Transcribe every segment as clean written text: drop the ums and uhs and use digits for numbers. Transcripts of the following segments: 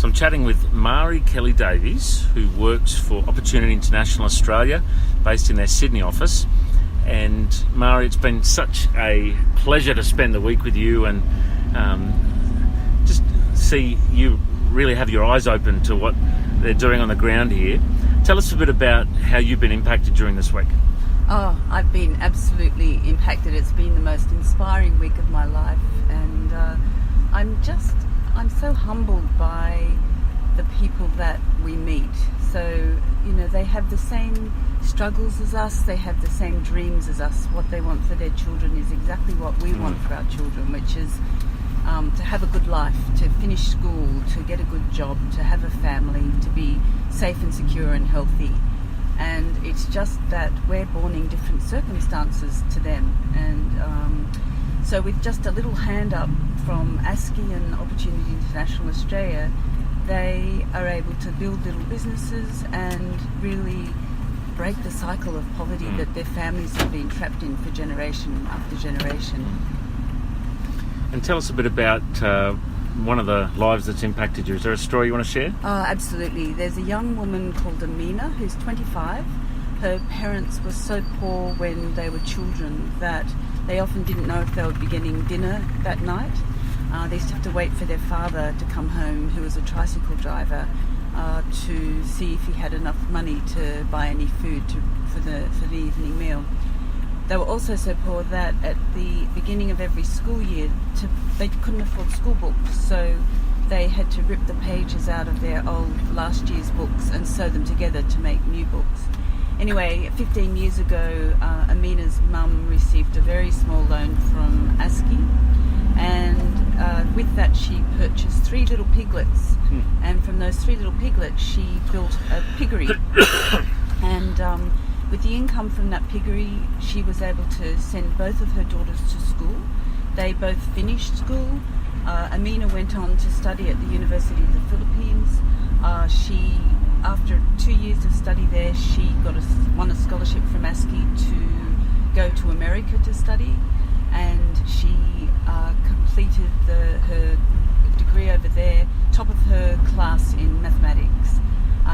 So I'm chatting with Mari Kelly-Davies, who works for Opportunity International Australia, based in their Sydney office. And Mari, it's been such a pleasure to spend the week with you and just see you really have your eyes open to what they're doing on the ground here. Tell us a bit about how you've been impacted during this week. Oh, I've been absolutely impacted. It's been the most inspiring week of my life, and I'm so humbled by the people that we meet. So, they have the same struggles as us, they have the same dreams as us. What they want for their children is exactly what we want for our children, which is to have a good life, to finish school, to get a good job, to have a family, to be safe and secure and healthy. And it's just that we're born in different circumstances to them. And so with just a little hand up from ASCI and Opportunity International Australia, they are able to build little businesses and really break the cycle of poverty that their families have been trapped in for generation after generation. And tell us a bit about one of the lives that's impacted you. Is there a story you want to share? Oh, absolutely. There's a young woman called Amina who's 25. Her parents were so poor when they were children that they often didn't know if they would be getting dinner that night. They used to have to wait for their father to come home, who was a tricycle driver, to see if he had enough money to buy any food for the evening meal. They were also so poor that at the beginning of every school year, they couldn't afford school books, so they had to rip the pages out of their old last year's books and sew them together to make new books. Anyway, 15 years ago, Amina's mum received a very small loan from ASCI, and with that she purchased 3 little piglets, and from those 3 little piglets she built a piggery. And with the income from that piggery, she was able to send both of her daughters to school. They both finished school. Amina went on to study at the University of the Philippines. After 2 years of study there, she won a scholarship from ASCI to go to America to study, and she completed her degree over there, top of her class in mathematics.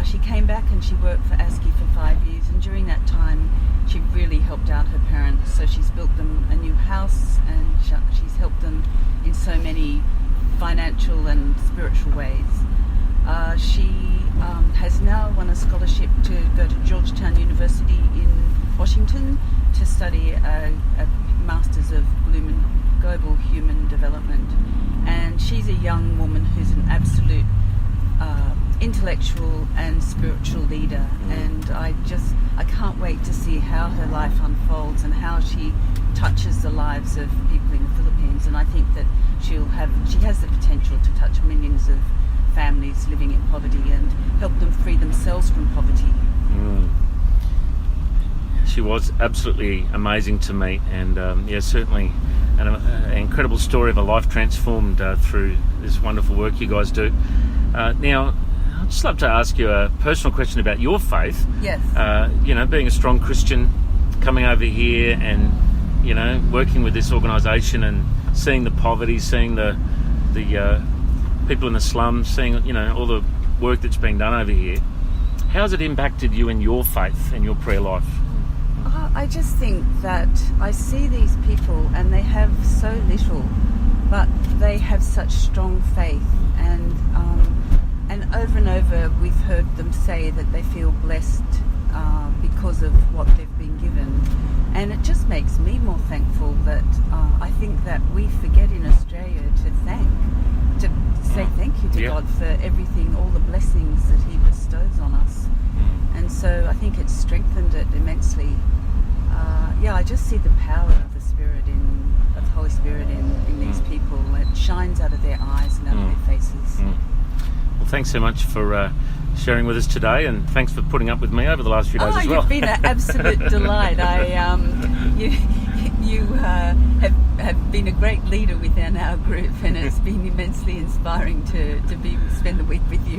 She came back and she worked for ASCI for 5 years, and during that time she really helped out her parents. So she's built them a new house, and she's helped them in so many financial and spiritual ways. She has now won a scholarship to go to Georgetown University in Washington to study a Masters of Global Human Development. And she's a young woman who's an absolute intellectual and spiritual leader, and I can't wait to see how her life unfolds and how she touches the lives of people in the Philippines. And I think that she has the potential to touch millions of families living in poverty and help them free themselves from poverty. She was absolutely amazing to meet, and certainly an incredible story of a life transformed through this wonderful work you guys do. Now, I'd just love to ask you a personal question about your faith. Yes. Being a strong Christian, coming over here and, working with this organisation and seeing the poverty, seeing the people in the slums, seeing, all the work that's being done over here. How has it impacted you in your faith and your prayer life? I just think that I see these people and they have so little, but they have such strong faith, and over and over we've heard them say that they feel blessed because of what they've been given, and it just makes me more thankful that I think that we forget in Australia to say thank you to God for everything, all the blessings that He bestows on us, and so I think it's strengthened it immensely. I just see the power of the Spirit of the Holy Spirit in these people. It shines out of their eyes and out of their faces. Well, thanks so much for sharing with us today, and thanks for putting up with me over the last few days as well. You've been an absolute delight. You have been a great leader within our group, and it's been immensely inspiring to spend the week with you.